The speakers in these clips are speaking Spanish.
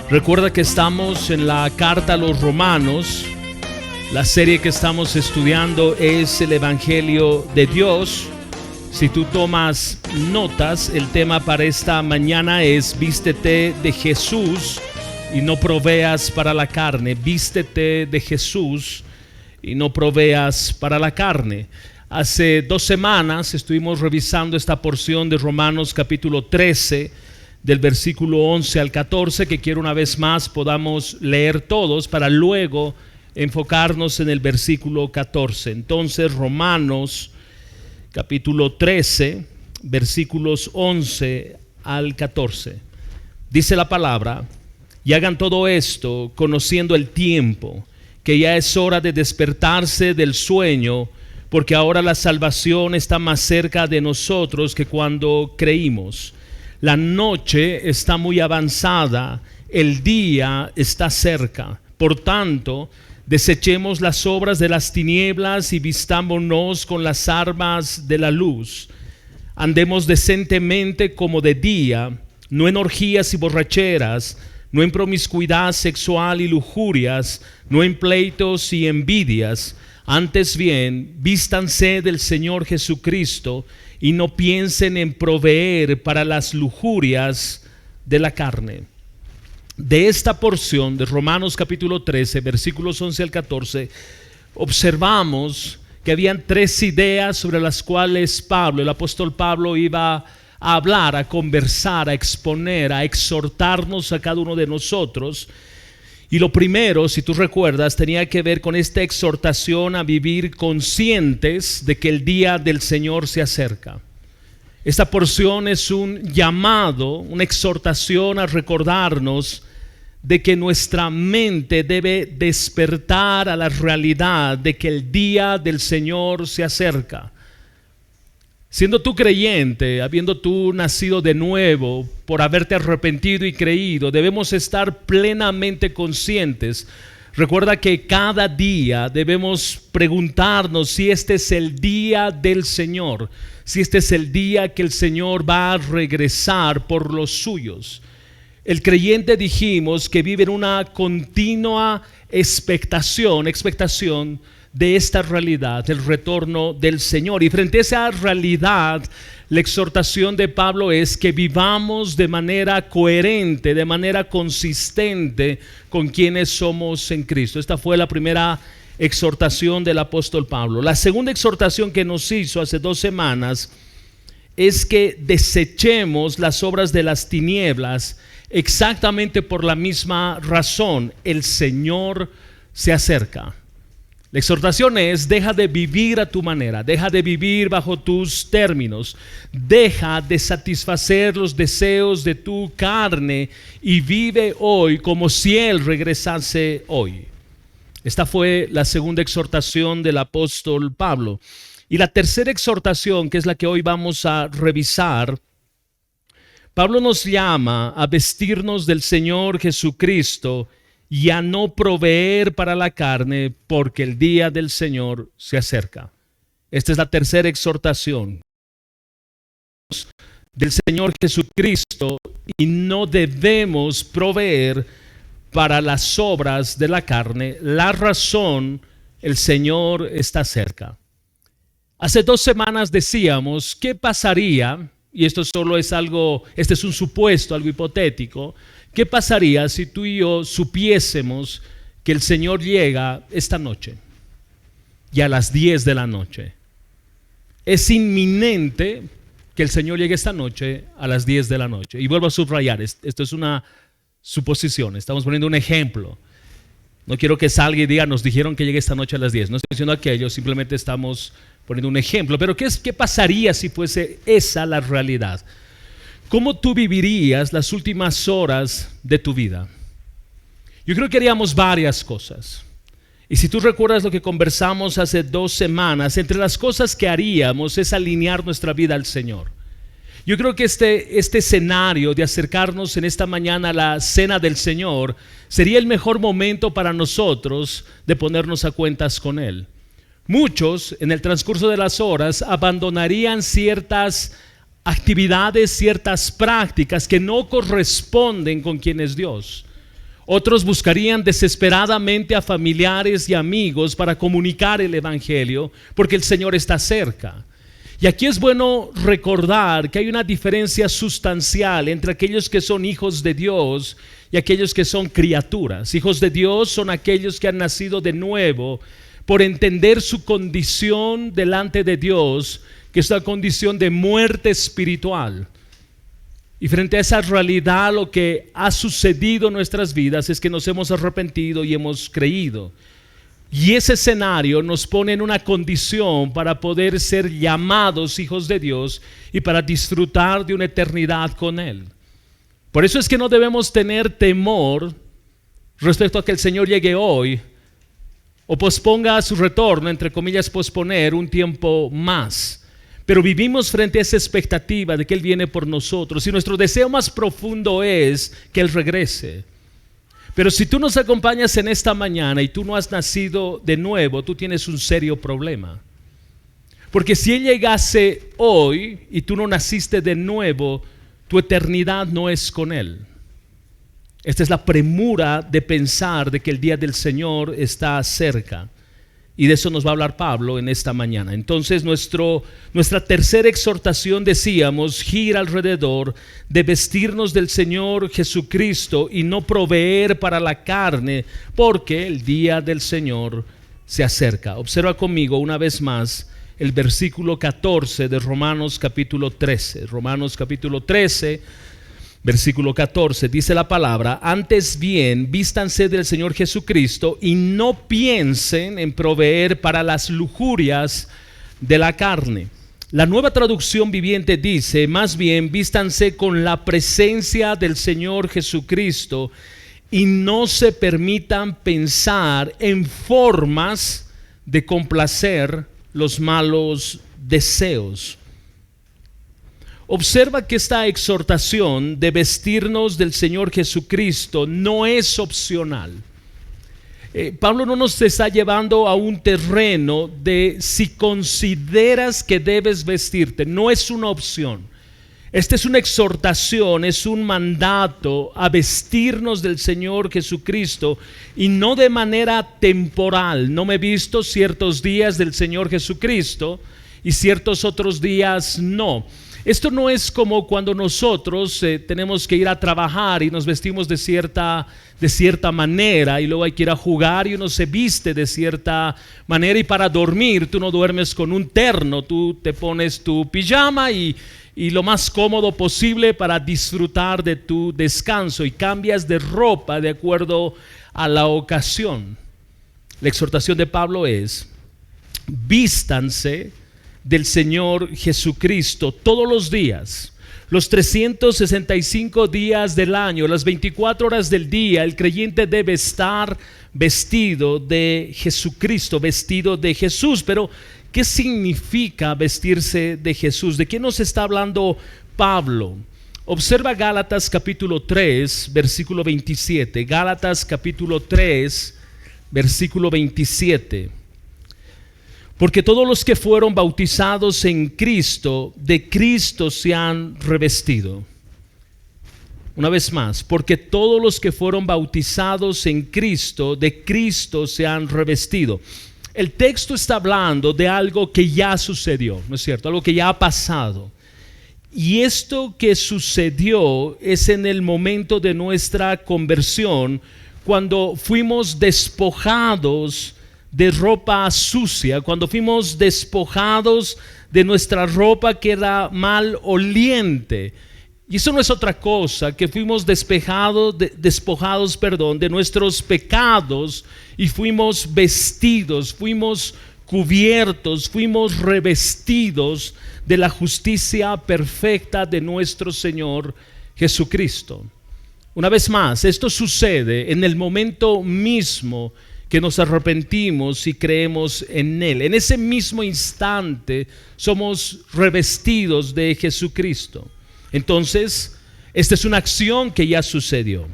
Recuerda que estamos en la carta a los Romanos. La serie que estamos estudiando es el Evangelio de Dios. Si tú tomas notas, el tema para esta mañana es vístete de Jesús y no proveas para la carne. Vístete de Jesús y no proveas para la carne. Hace 2 semanas estuvimos revisando esta porción de Romanos capítulo 13, del versículo 11 al 14, que quiero una vez más podamos leer todos para luego enfocarnos en el versículo 14. Entonces, Romanos capítulo 13, versículos 11 al 14. Dice la palabra: y hagan todo esto conociendo el tiempo, que ya es hora de despertarse del sueño, porque ahora la salvación está más cerca de nosotros que cuando creímos. La noche está muy avanzada, el día está cerca. Por tanto, desechemos las obras de las tinieblas y vistámonos con las armas de la luz. Andemos decentemente como de día, no en orgías y borracheras, no en promiscuidad sexual y lujurias, no en pleitos y envidias. Antes bien, vístanse del Señor Jesucristo y no piensen en proveer para las lujurias de la carne. De esta porción de Romanos capítulo 13, versículos 11 al 14, observamos que habían 3 ideas sobre las cuales Pablo, el apóstol Pablo, iba a hablar, a conversar, a exponer, a exhortarnos a cada uno de nosotros. Y lo primero, si tú recuerdas, tenía que ver con esta exhortación a vivir conscientes de que el día del Señor se acerca. Esta porción es un llamado, una exhortación a recordarnos de que nuestra mente debe despertar a la realidad de que el día del Señor se acerca. Siendo tú creyente, habiendo tú nacido de nuevo, por haberte arrepentido y creído, debemos estar plenamente conscientes. Recuerda que cada día debemos preguntarnos si este es el día del Señor, si este es el día que el Señor va a regresar por los suyos. El creyente, dijimos, que vive en una continua expectación de esta realidad, el retorno del Señor. Y frente a esa realidad, la exhortación de Pablo es que vivamos de manera coherente, de manera consistente con quienes somos en Cristo. Esta fue la primera exhortación del apóstol Pablo. La segunda exhortación que nos hizo hace 2 semanas es que desechemos las obras de las tinieblas, exactamente por la misma razón: el Señor se acerca. La exhortación es: deja de vivir a tu manera, deja de vivir bajo tus términos, deja de satisfacer los deseos de tu carne y vive hoy como si Él regresase hoy. Esta fue la segunda exhortación del apóstol Pablo. Y la tercera exhortación, que es la que hoy vamos a revisar, Pablo nos llama a vestirnos del Señor Jesucristo y a no proveer para la carne, porque el día del Señor se acerca. Esta es la tercera exhortación del Señor Jesucristo y no debemos proveer para las obras de la carne. La razón: el Señor está cerca. Hace 2 semanas decíamos, ¿qué pasaría? Y esto solo es algo, este es un supuesto, algo hipotético. ¿Qué pasaría si tú y yo supiésemos que el Señor llega esta noche y a las 10 de la noche? Es inminente que el Señor llegue esta noche a las 10 de la noche. Y vuelvo a subrayar, esto es una suposición, estamos poniendo un ejemplo. No quiero que salga y diga, nos dijeron que llegue esta noche a las 10. No estoy diciendo aquello, simplemente estamos poniendo un ejemplo. Pero ¿qué pasaría si fuese esa la realidad? ¿Cómo tú vivirías las últimas horas de tu vida? Yo creo que haríamos varias cosas. Y si tú recuerdas lo que conversamos hace 2 semanas, entre las cosas que haríamos es alinear nuestra vida al Señor. Yo creo que este escenario de acercarnos en esta mañana a la cena del Señor sería el mejor momento para nosotros de ponernos a cuentas con Él. Muchos en el transcurso de las horas abandonarían ciertas actividades, ciertas prácticas que no corresponden con quién es Dios. Otros buscarían desesperadamente a familiares y amigos para comunicar el evangelio, porque el Señor está cerca. Y aquí es bueno recordar que hay una diferencia sustancial entre aquellos que son hijos de Dios y aquellos que son criaturas. Hijos de Dios son aquellos que han nacido de nuevo por entender su condición delante de Dios, que es la condición de muerte espiritual. Y frente a esa realidad, lo que ha sucedido en nuestras vidas es que nos hemos arrepentido y hemos creído. Y ese escenario nos pone en una condición para poder ser llamados hijos de Dios y para disfrutar de una eternidad con Él. Por eso es que no debemos tener temor respecto a que el Señor llegue hoy o posponga su retorno, entre comillas posponer, un tiempo más. Pero vivimos frente a esa expectativa de que Él viene por nosotros y nuestro deseo más profundo es que Él regrese. Pero si tú nos acompañas en esta mañana y tú no has nacido de nuevo, tú tienes un serio problema. Porque si Él llegase hoy y tú no naciste de nuevo, tu eternidad no es con Él. Esta es la premura de pensar de que el día del Señor está cerca. Y de eso nos va a hablar Pablo en esta mañana. Entonces nuestra tercera exhortación, decíamos, gira alrededor de vestirnos del Señor Jesucristo y no proveer para la carne, porque el día del Señor se acerca. Observa conmigo una vez más el versículo 14 de Romanos capítulo 13. Romanos capítulo 13, versículo 14, dice la palabra: antes bien, vístanse del Señor Jesucristo y no piensen en proveer para las lujurias de la carne. La Nueva Traducción Viviente dice: más bien, vístanse con la presencia del Señor Jesucristo y no se permitan pensar en formas de complacer los malos deseos. Observa que esta exhortación de vestirnos del Señor Jesucristo no es opcional. Pablo no nos está llevando a un terreno de si consideras que debes vestirte, no es una opción. Esta es una exhortación, es un mandato a vestirnos del Señor Jesucristo y no de manera temporal. No me he visto ciertos días del Señor Jesucristo y ciertos otros días no. Esto no es como cuando nosotros tenemos que ir a trabajar y nos vestimos de cierta manera y luego hay que ir a jugar y uno se viste de cierta manera, y para dormir tú no duermes con un terno, tú te pones tu pijama y lo más cómodo posible para disfrutar de tu descanso y cambias de ropa de acuerdo a la ocasión. La exhortación de Pablo es: vístanse del Señor Jesucristo todos los días, los 365 días del año, las 24 horas del día. El creyente debe estar vestido de Jesucristo, vestido de Jesús. Pero ¿qué significa vestirse de Jesús? ¿De qué nos está hablando Pablo? Observa Gálatas capítulo 3, versículo 27. Gálatas capítulo 3, versículo 27. Porque todos los que fueron bautizados en Cristo, de Cristo se han revestido. Una vez más, porque todos los que fueron bautizados en Cristo, de Cristo se han revestido. El texto está hablando de algo que ya sucedió, ¿no es cierto? Algo que ya ha pasado. Y esto que sucedió es en el momento de nuestra conversión, cuando fuimos despojados de ropa sucia, cuando fuimos despojados de nuestra ropa que era mal oliente. Y eso no es otra cosa que fuimos despojados de nuestros pecados y fuimos vestidos, fuimos cubiertos, fuimos revestidos de la justicia perfecta de nuestro Señor Jesucristo. Una vez más, esto sucede en el momento mismo que nos arrepentimos y creemos en Él. En ese mismo instante somos revestidos de Jesucristo. Entonces, esta es una acción que ya sucedió.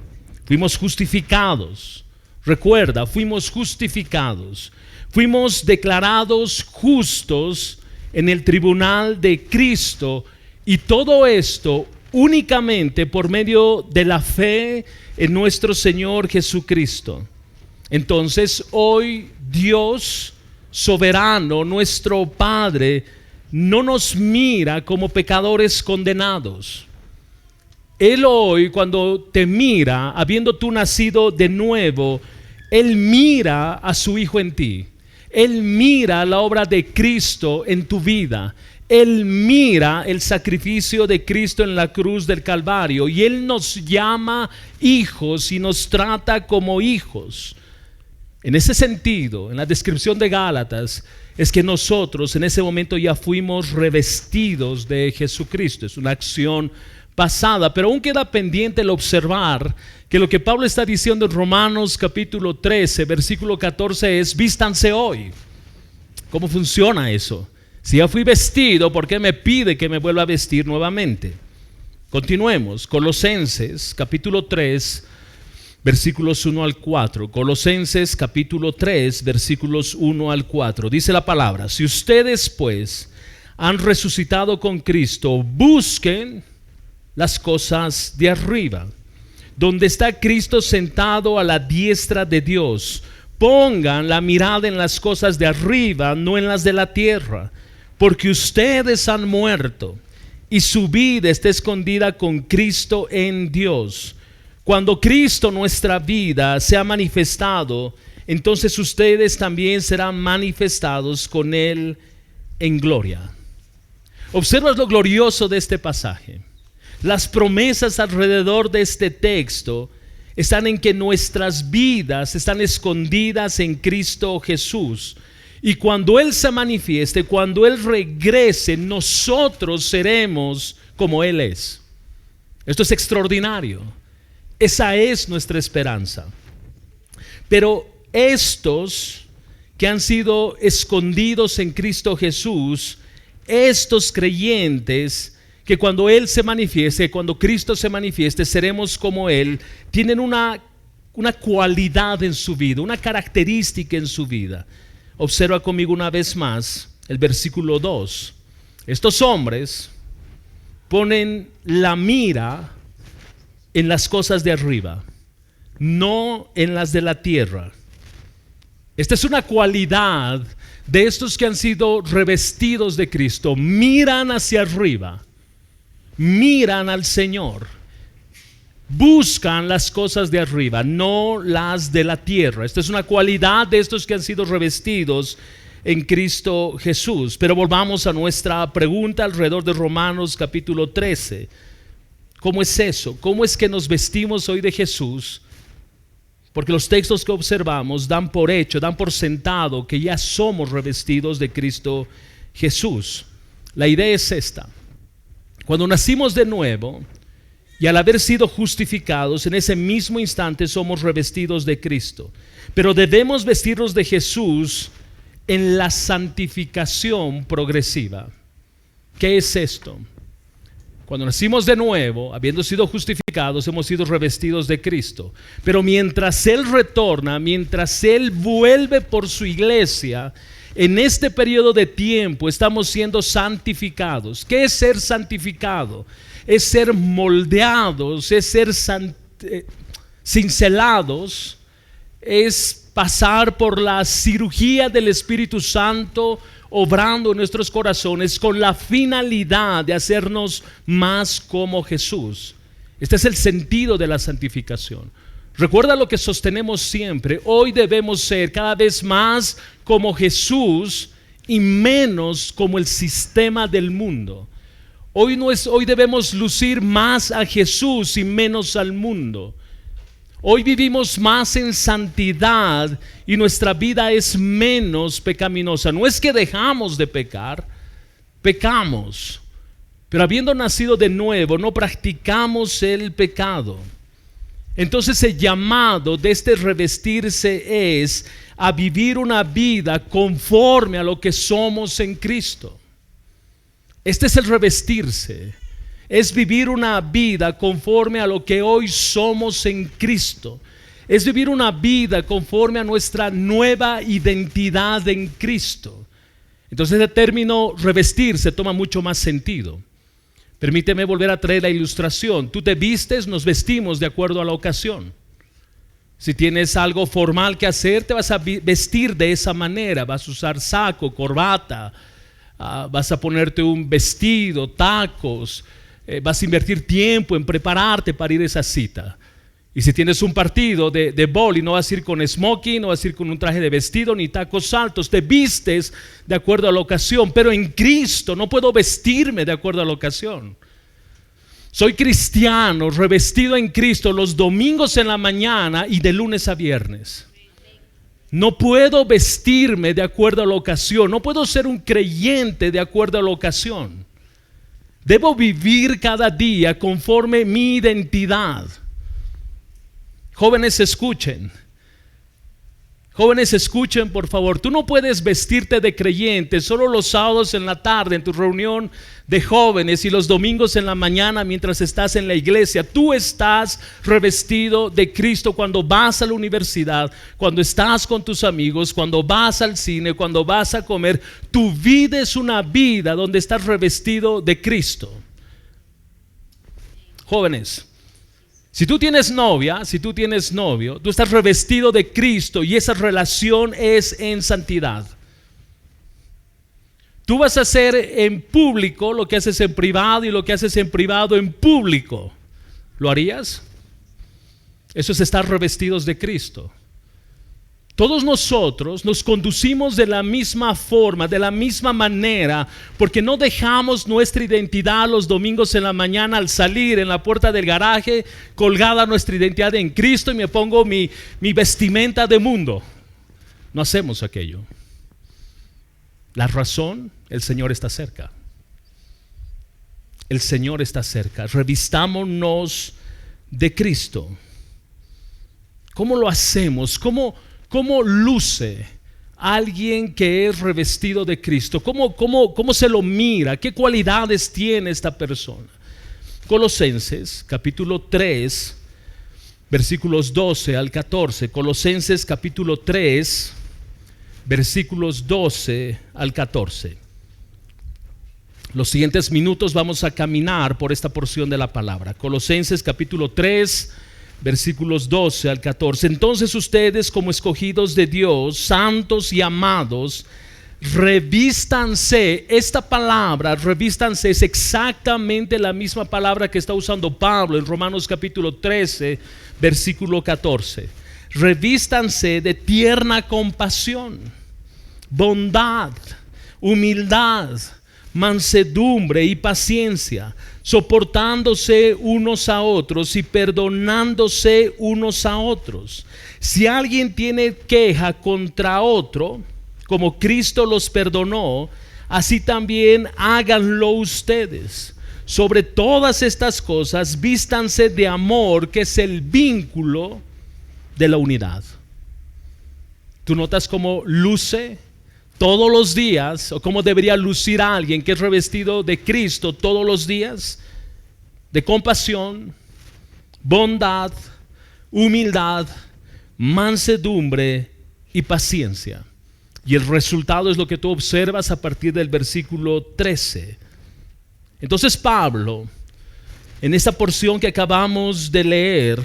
Fuimos justificados. Recuerda, fuimos justificados. Fuimos declarados justos en el tribunal de Cristo, y todo esto únicamente por medio de la fe en nuestro Señor Jesucristo. Entonces hoy Dios soberano, nuestro Padre, no nos mira como pecadores condenados. Él hoy, cuando te mira, habiendo tú nacido de nuevo, Él mira a su Hijo en ti. Él mira la obra de Cristo en tu vida. Él mira el sacrificio de Cristo en la cruz del Calvario. Y Él nos llama hijos y nos trata como hijos. En ese sentido, en la descripción de Gálatas, es que nosotros en ese momento ya fuimos revestidos de Jesucristo. Es una acción pasada, pero aún queda pendiente el observar que lo que Pablo está diciendo en Romanos capítulo 13, versículo 14 es: vístanse hoy. ¿Cómo funciona eso? Si ya fui vestido, ¿por qué me pide que me vuelva a vestir nuevamente? Continuemos. Colosenses capítulo 3, versículos 1 al 4. Colosenses capítulo 3, versículos 1 al 4. Dice la palabra: si ustedes pues han resucitado con Cristo, busquen las cosas de arriba, donde está Cristo sentado a la diestra de Dios. Pongan la mirada en las cosas de arriba, no en las de la tierra, porque ustedes han muerto y su vida está escondida con Cristo en Dios. Cuando Cristo, nuestra vida, sea manifestado, entonces ustedes también serán manifestados con Él en gloria. Observa lo glorioso de este pasaje. Las promesas alrededor de este texto están en que nuestras vidas están escondidas en Cristo Jesús. Y cuando Él se manifieste, cuando Él regrese, nosotros seremos como Él es. Esto es extraordinario. Esa es nuestra esperanza. Pero estos que han sido escondidos en Cristo Jesús, estos creyentes que cuando Él se manifieste, cuando Cristo se manifieste, seremos como Él, tienen una cualidad en su vida, una característica en su vida. Observa conmigo una vez más el versículo 2. Estos hombres ponen la mira en las cosas de arriba, no en las de la tierra. Esta es una cualidad de estos que han sido revestidos de Cristo. Miran hacia arriba, miran al Señor, buscan las cosas de arriba, no las de la tierra. Esta es una cualidad de estos que han sido revestidos en Cristo Jesús. Pero volvamos a nuestra pregunta alrededor de Romanos capítulo 13. ¿Cómo es eso? ¿Cómo es que nos vestimos hoy de Jesús? Porque los textos que observamos dan por hecho, dan por sentado que ya somos revestidos de Cristo Jesús. La idea es esta: cuando nacimos de nuevo y al haber sido justificados, en ese mismo instante somos revestidos de Cristo. Pero debemos vestirnos de Jesús en la santificación progresiva. ¿Qué es esto? Cuando nacimos de nuevo, habiendo sido justificados, hemos sido revestidos de Cristo. Pero mientras Él retorna, mientras Él vuelve por su iglesia, en este periodo de tiempo estamos siendo santificados. ¿Qué es ser santificado? Es ser moldeados, es ser cincelados, es pasar por la cirugía del Espíritu Santo obrando en nuestros corazones con la finalidad de hacernos más como Jesús. Este es el sentido de la santificación. Recuerda lo que sostenemos siempre: hoy debemos ser cada vez más como Jesús y menos como el sistema del mundo. Hoy debemos lucir más a Jesús y menos al mundo. Hoy vivimos más en santidad y nuestra vida es menos pecaminosa. No es que dejamos de pecar, pecamos, pero habiendo nacido de nuevo no practicamos el pecado. Entonces el llamado de este revestirse es a vivir una vida conforme a lo que somos en Cristo. Este es el revestirse. Es vivir una vida conforme a lo que hoy somos en Cristo. Es vivir una vida conforme a nuestra nueva identidad en Cristo. Entonces el término revestirse toma mucho más sentido. Permíteme volver a traer la ilustración. Tú te vistes, nos vestimos de acuerdo a la ocasión. Si tienes algo formal que hacer, te vas a vestir de esa manera. Vas a usar saco, corbata, vas a ponerte un vestido, tacos, vas a invertir tiempo en prepararte para ir a esa cita. Y si tienes un partido de vóley, no vas a ir con smoking, no vas a ir con un traje de vestido ni tacos altos. Te vistes de acuerdo a la ocasión, pero en Cristo no puedo vestirme de acuerdo a la ocasión. Soy cristiano, revestido en Cristo los domingos en la mañana y de lunes a viernes. No puedo vestirme de acuerdo a la ocasión. No puedo ser un creyente de acuerdo a la ocasión. Debo vivir cada día conforme mi identidad. Jóvenes, escuchen. Jóvenes, escuchen por favor. Tú no puedes vestirte de creyente solo los sábados en la tarde en tu reunión de jóvenes y los domingos en la mañana mientras estás en la iglesia. Tú estás revestido de Cristo cuando vas a la universidad, cuando estás con tus amigos, cuando vas al cine, cuando vas a comer. Tu vida es una vida donde estás revestido de Cristo. Jóvenes, si tú tienes novia, si tú tienes novio, tú estás revestido de Cristo y esa relación es en santidad. Tú vas a hacer en público lo que haces en privado y lo que haces en privado en público. ¿Lo harías? Eso es estar revestidos de Cristo. Todos nosotros nos conducimos de la misma forma, de la misma manera, porque no dejamos nuestra identidad los domingos en la mañana al salir en la puerta del garaje, colgada nuestra identidad en Cristo y me pongo mi vestimenta de mundo. No hacemos aquello. La razón, el Señor está cerca. El Señor está cerca. Revistámonos de Cristo. ¿Cómo lo hacemos? ¿Cómo luce alguien que es revestido de Cristo? ¿Cómo se lo mira? ¿Qué cualidades tiene esta persona? Colosenses capítulo 3 versículos 12 al 14. Colosenses capítulo 3 versículos 12 al 14. Los siguientes minutos vamos a caminar por esta porción de la palabra. Colosenses capítulo 3 versículos 12 al 14. Entonces ustedes, como escogidos de Dios, santos y amados, revístanse. Esta palabra, revístanse, es exactamente la misma palabra que está usando Pablo en Romanos capítulo 13, versículo 14. Revístanse de tierna compasión, bondad, humildad, mansedumbre y paciencia, soportándose unos a otros y perdonándose unos a otros. Si alguien tiene queja contra otro, como Cristo los perdonó, así también háganlo ustedes. Sobre todas estas cosas, vístanse de amor, que es el vínculo de la unidad. ¿Tú notas cómo luce todos los días, o cómo debería lucir a alguien que es revestido de Cristo todos los días? De compasión, bondad, humildad, mansedumbre y paciencia. Y el resultado es lo que tú observas a partir del versículo 13. Entonces Pablo, en esta porción que acabamos de leer,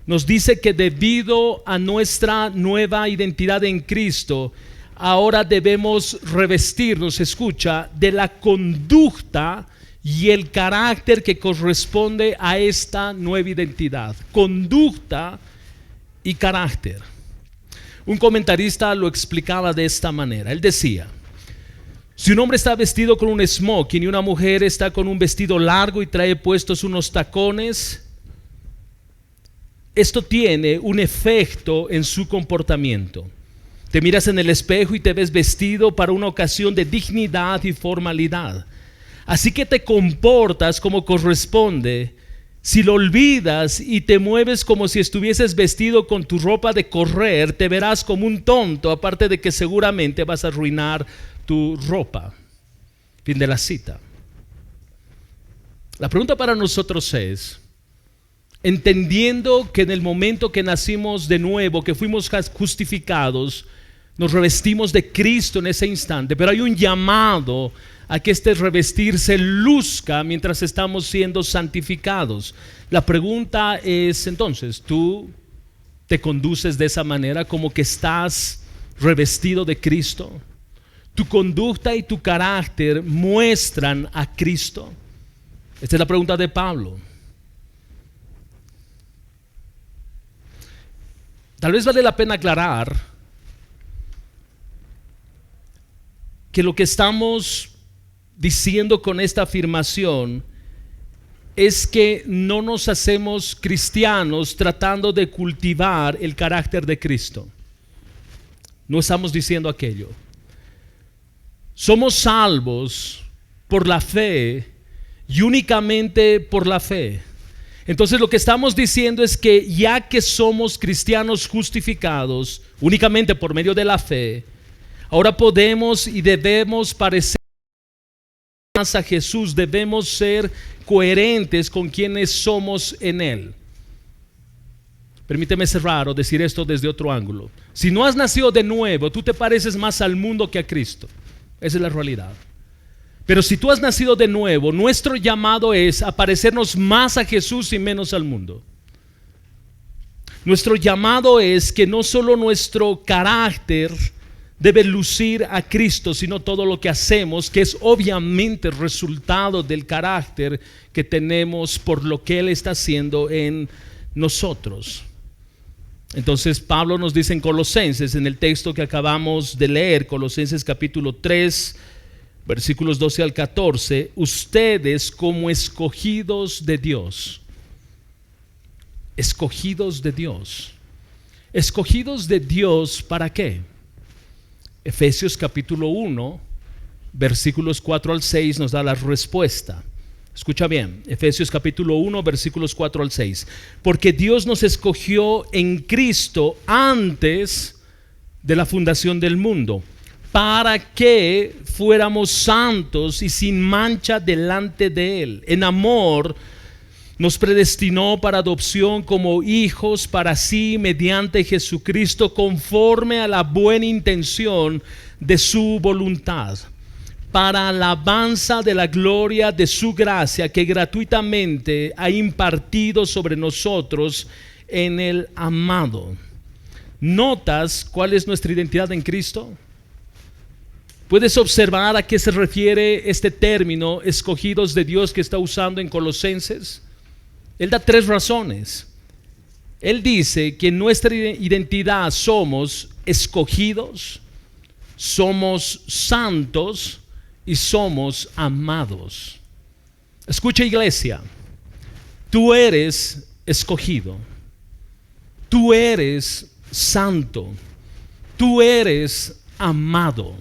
nos dice que debido a nuestra nueva identidad en Cristo, ahora debemos revestirnos, escucha, de la conducta y el carácter que corresponde a esta nueva identidad. Conducta y carácter. Un comentarista lo explicaba de esta manera. Él decía: si un hombre está vestido con un smoking y una mujer está con un vestido largo y trae puestos unos tacones, esto tiene un efecto en su comportamiento. Te miras en el espejo y te ves vestido para una ocasión de dignidad y formalidad. Así que te comportas como corresponde. Si lo olvidas y te mueves como si estuvieses vestido con tu ropa de correr, te verás como un tonto, aparte de que seguramente vas a arruinar tu ropa. Fin de la cita. La pregunta para nosotros es: entendiendo que en el momento que nacimos de nuevo, que fuimos justificados, nos revestimos de Cristo en ese instante, pero hay un llamado a que este revestir se luzca mientras estamos siendo santificados. La pregunta es entonces, ¿tú te conduces de esa manera, como que estás revestido de Cristo? ¿Tu conducta y tu carácter muestran a Cristo? Esta es la pregunta de Pablo. Tal vez vale la pena aclarar que lo que estamos diciendo con esta afirmación es que no nos hacemos cristianos tratando de cultivar el carácter de Cristo. No estamos diciendo aquello. Somos salvos por la fe y únicamente por la fe. Entonces lo que estamos diciendo es que ya que somos cristianos justificados únicamente por medio de la fe, ahora podemos y debemos parecer más a Jesús, debemos ser coherentes con quienes somos en Él. Permíteme cerrar o decir esto desde otro ángulo. Si no has nacido de nuevo, tú te pareces más al mundo que a Cristo. Esa es la realidad. Pero si tú has nacido de nuevo, nuestro llamado es a parecernos más a Jesús y menos al mundo. Nuestro llamado es que no solo nuestro carácter debe lucir a Cristo, sino todo lo que hacemos, que es obviamente resultado del carácter que tenemos por lo que Él está haciendo en nosotros. Entonces Pablo nos dice en Colosenses, en el texto que acabamos de leer, Colosenses capítulo 3, versículos 12 al 14, ustedes como escogidos de Dios, escogidos de Dios, escogidos de Dios, ¿para qué? Efesios capítulo 1, versículos 4 al 6 nos da la respuesta. Escucha bien, Efesios capítulo 1, versículos 4 al 6. Porque Dios nos escogió en Cristo antes de la fundación del mundo, para que fuéramos santos y sin mancha delante de Él. En amor nos predestinó para adopción como hijos para sí mediante Jesucristo, conforme a la buena intención de su voluntad, para alabanza de la gloria de su gracia que gratuitamente ha impartido sobre nosotros en el amado. ¿Notas cuál es nuestra identidad en Cristo? ¿Puedes observar a qué se refiere este término escogidos de Dios que está usando en Colosenses? Él da 3 razones. Él dice que en nuestra identidad somos escogidos, somos santos y somos amados. Escucha, iglesia, tú eres escogido, tú eres santo, tú eres amado.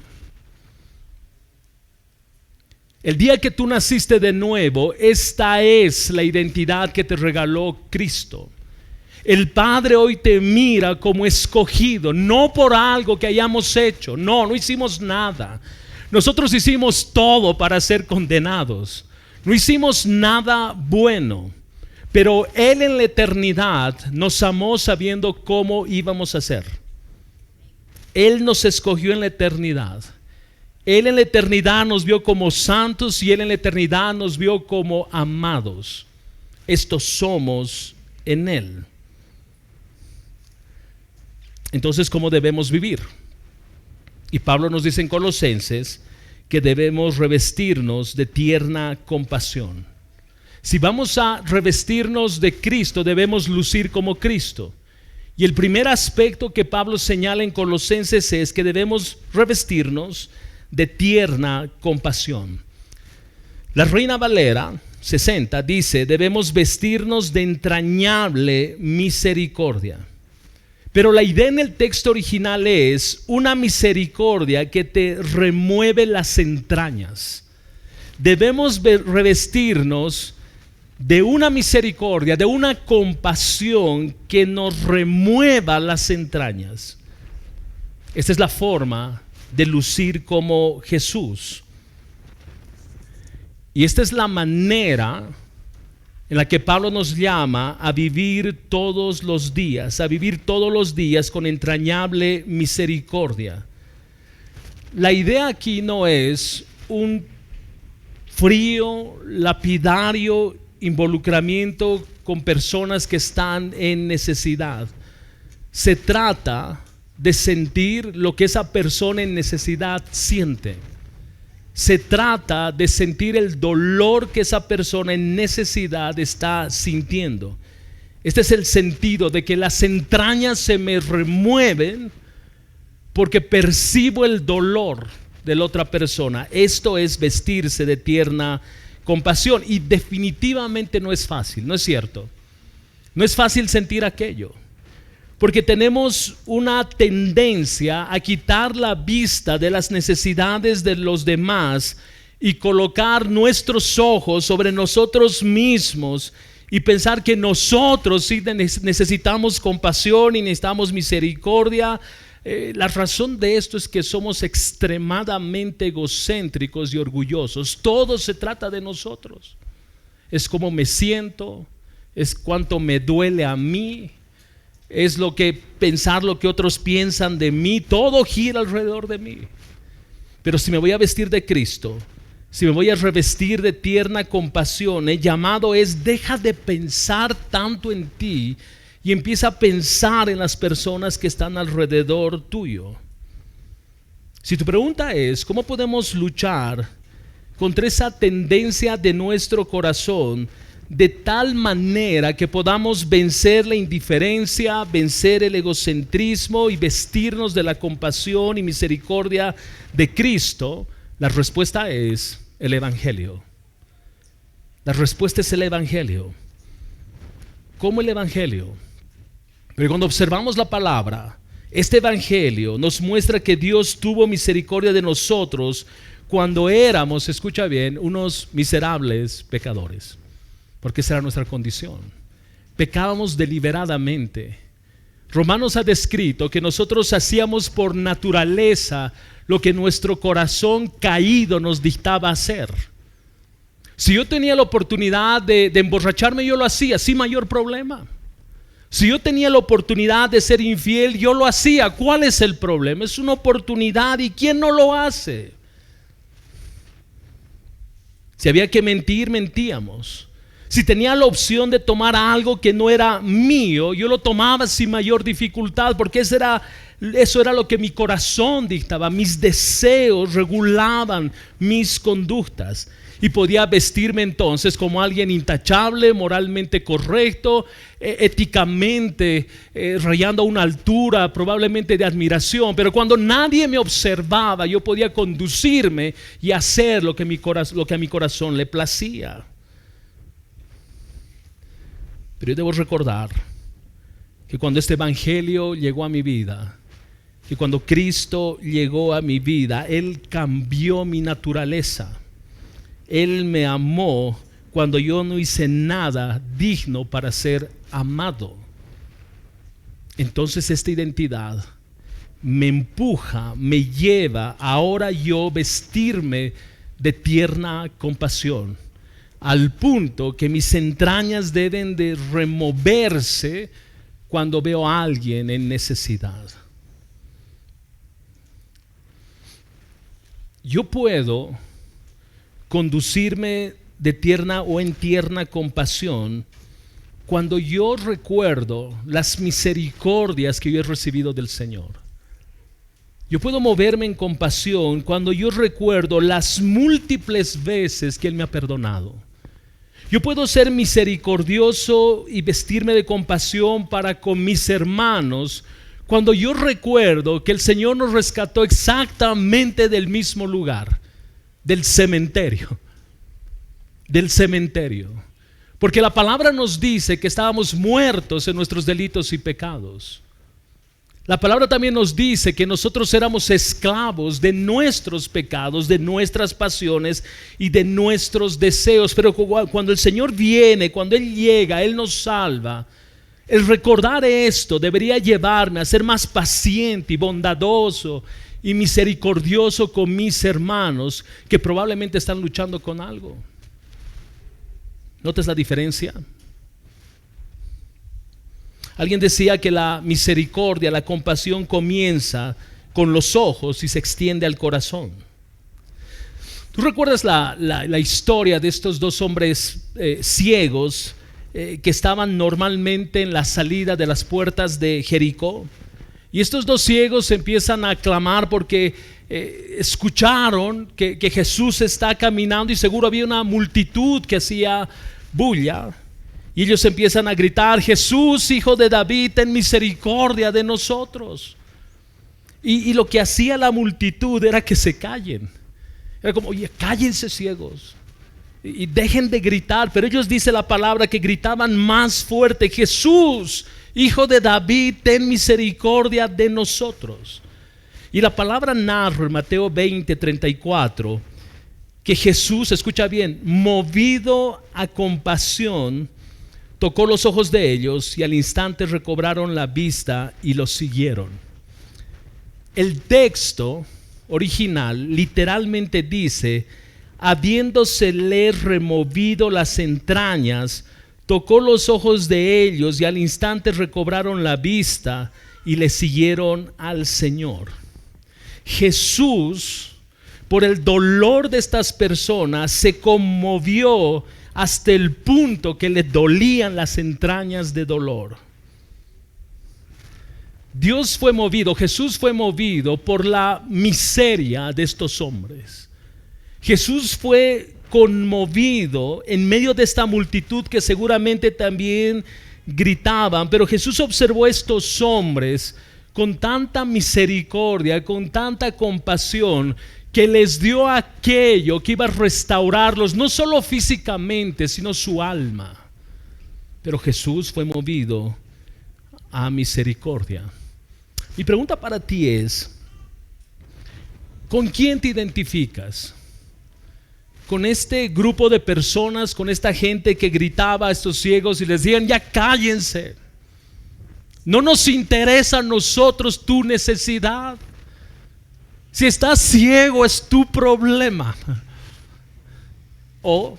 El día que tú naciste de nuevo, esta es la identidad que te regaló Cristo. El Padre hoy te mira como escogido, no por algo que hayamos hecho. No hicimos nada. Nosotros hicimos todo para ser condenados. No hicimos nada bueno. Pero Él en la eternidad nos amó sabiendo cómo íbamos a ser. Él nos escogió en la eternidad. Él en la eternidad nos vio como santos y Él en la eternidad nos vio como amados. Estos somos en Él. Entonces, ¿cómo debemos vivir? Y Pablo nos dice en Colosenses que debemos revestirnos de tierna compasión. Si vamos a revestirnos de Cristo, debemos lucir como Cristo. Y el primer aspecto que Pablo señala en Colosenses es que debemos revestirnos de tierna compasión. La Reina Valera 60 dice: debemos vestirnos de entrañable misericordia. Pero la idea en el texto original es una misericordia que te remueve las entrañas. Debemos revestirnos de una misericordia, de una compasión que nos remueva las entrañas. Esta es la forma de lucir como Jesús. Y esta es la manera en la que Pablo nos llama a vivir todos los días con entrañable misericordia. La idea aquí no es un frío, lapidario involucramiento con personas que están en necesidad. Se trata de sentir lo que esa persona en necesidad siente. Se trata de sentir el dolor que esa persona en necesidad está sintiendo. Este es el sentido de que las entrañas se me remueven porque percibo el dolor de la otra persona. Esto es vestirse de tierna compasión, y definitivamente no es fácil, ¿no es cierto? No es fácil sentir aquello, porque tenemos una tendencia a quitar la vista de las necesidades de los demás y colocar nuestros ojos sobre nosotros mismos y pensar que nosotros sí necesitamos compasión y necesitamos misericordia. La razón de esto es que somos extremadamente egocéntricos y orgullosos. Todo se trata de nosotros. Es cómo me siento, es cuánto me duele a mí, es lo que pensar lo que otros piensan de mí. Todo gira alrededor de mí. Pero si me voy a vestir de Cristo, si me voy a revestir de tierna compasión, el llamado es: deja de pensar tanto en ti y empieza a pensar en las personas que están alrededor tuyo. Si tu pregunta es ¿cómo podemos luchar contra esa tendencia de nuestro corazón de tal manera que podamos vencer la indiferencia, vencer el egocentrismo y vestirnos de la compasión y misericordia de Cristo? La respuesta es el Evangelio. La respuesta es el Evangelio. ¿Cómo el Evangelio? Pero cuando observamos la palabra, este Evangelio nos muestra que Dios tuvo misericordia de nosotros cuando éramos, escucha bien, unos miserables pecadores. Porque esa era nuestra condición. Pecábamos deliberadamente. Romanos ha descrito que nosotros hacíamos por naturaleza lo que nuestro corazón caído nos dictaba hacer. Si yo tenía la oportunidad de emborracharme, yo lo hacía sin mayor problema. Si yo tenía la oportunidad de ser infiel, yo lo hacía. ¿Cuál es el problema? Es una oportunidad, y ¿quién no lo hace? Si había que mentir, mentíamos. Si tenía la opción de tomar algo que no era mío, yo lo tomaba sin mayor dificultad, porque eso era lo que mi corazón dictaba. Mis deseos regulaban mis conductas. Y podía vestirme entonces como alguien intachable, moralmente correcto, éticamente rayando a una altura probablemente de admiración. Pero cuando nadie me observaba, yo podía conducirme y hacer lo que a mi corazón le placía. Pero yo debo recordar que cuando este Evangelio llegó a mi vida, que cuando Cristo llegó a mi vida, Él cambió mi naturaleza. Él me amó cuando yo no hice nada digno para ser amado. Entonces esta identidad me empuja, me lleva ahora yo vestirme de tierna compasión, al punto que mis entrañas deben de removerse cuando veo a alguien en necesidad. Yo puedo conducirme de tierna o en tierna compasión cuando yo recuerdo las misericordias que yo he recibido del Señor. Yo puedo moverme en compasión cuando yo recuerdo las múltiples veces que Él me ha perdonado. Yo puedo ser misericordioso y vestirme de compasión para con mis hermanos cuando yo recuerdo que el Señor nos rescató exactamente del mismo lugar, del cementerio. Porque la palabra nos dice que estábamos muertos en nuestros delitos y pecados. La palabra también nos dice que nosotros éramos esclavos de nuestros pecados, de nuestras pasiones y de nuestros deseos. Pero cuando el Señor viene, cuando Él llega, Él nos salva. El recordar esto debería llevarme a ser más paciente y bondadoso y misericordioso con mis hermanos que probablemente están luchando con algo. ¿Notas la diferencia? Alguien decía que la misericordia, la compasión comienza con los ojos y se extiende al corazón. ¿Tú recuerdas la historia de estos dos hombres ciegos que estaban normalmente en la salida de las puertas de Jericó? Y estos dos ciegos empiezan a clamar porque escucharon que Jesús está caminando y seguro había una multitud que hacía bulla. Y ellos empiezan a gritar: Jesús, hijo de David, ten misericordia de nosotros. Y lo que hacía la multitud era que se callen. Era como: oye, cállense ciegos y dejen de gritar. Pero ellos, dice la palabra, que gritaban más fuerte: Jesús, hijo de David, ten misericordia de nosotros. Y la palabra narra en Mateo 20:34 que Jesús, escucha bien, movido a compasión, tocó los ojos de ellos y al instante recobraron la vista y los siguieron. El texto original literalmente dice: habiéndosele removido las entrañas, tocó los ojos de ellos y al instante recobraron la vista y le siguieron al Señor. Jesús, por el dolor de estas personas, se conmovió hasta el punto que le dolían las entrañas de dolor. Jesús fue movido por la miseria de estos hombres. Jesús fue conmovido en medio de esta multitud que seguramente también gritaban, pero Jesús observó a estos hombres con tanta misericordia, con tanta compasión, que les dio aquello que iba a restaurarlos, no solo físicamente, sino su alma. Pero Jesús fue movido a misericordia. Mi pregunta para ti es: ¿con quién te identificas? ¿Con este grupo de personas, con esta gente que gritaba a estos ciegos y les decían: ya cállense, no nos interesa a nosotros tu necesidad, si estás ciego es tu problema? ¿O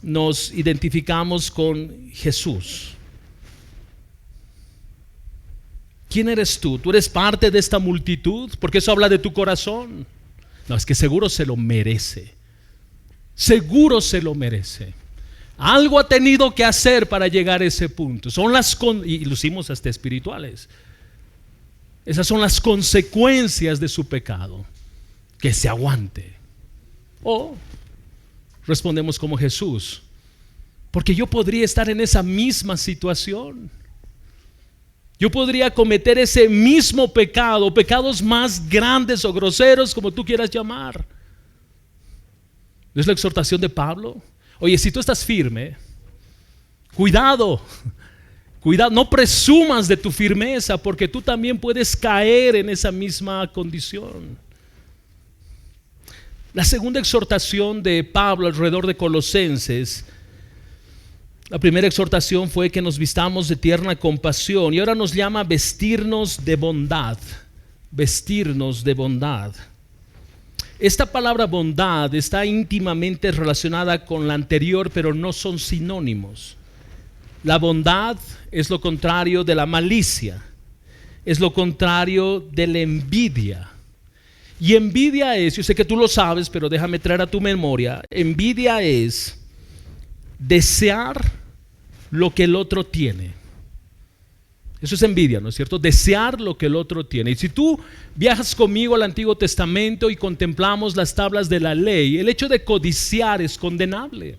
nos identificamos con Jesús? ¿Quién eres tú? ¿Tú eres parte de esta multitud? Porque eso habla de tu corazón. No, es que seguro se lo merece. Seguro se lo merece. Algo ha tenido que hacer para llegar a ese punto. Y lo hicimos hasta espirituales. Esas son las consecuencias de su pecado. Que se aguante. O respondemos como Jesús: porque yo podría estar en esa misma situación. Yo podría cometer ese mismo pecado, pecados más grandes o groseros, como tú quieras llamar. ¿No es la exhortación de Pablo? Oye, si tú estás firme, cuidado, no presumas de tu firmeza, porque tú también puedes caer en esa misma condición. La segunda exhortación de Pablo alrededor de Colosenses, la primera exhortación fue que nos vistamos de tierna compasión, y ahora nos llama vestirnos de bondad. Vestirnos de bondad. Esta palabra bondad está íntimamente relacionada con la anterior, pero no son sinónimos. La bondad es lo contrario de la malicia, es lo contrario de la envidia. Y envidia es, yo sé que tú lo sabes, pero déjame traer a tu memoria, envidia es desear lo que el otro tiene. Eso es envidia, ¿no es cierto? Desear lo que el otro tiene. Y si tú viajas conmigo al Antiguo Testamento y contemplamos las tablas de la ley, el hecho de codiciar es condenable.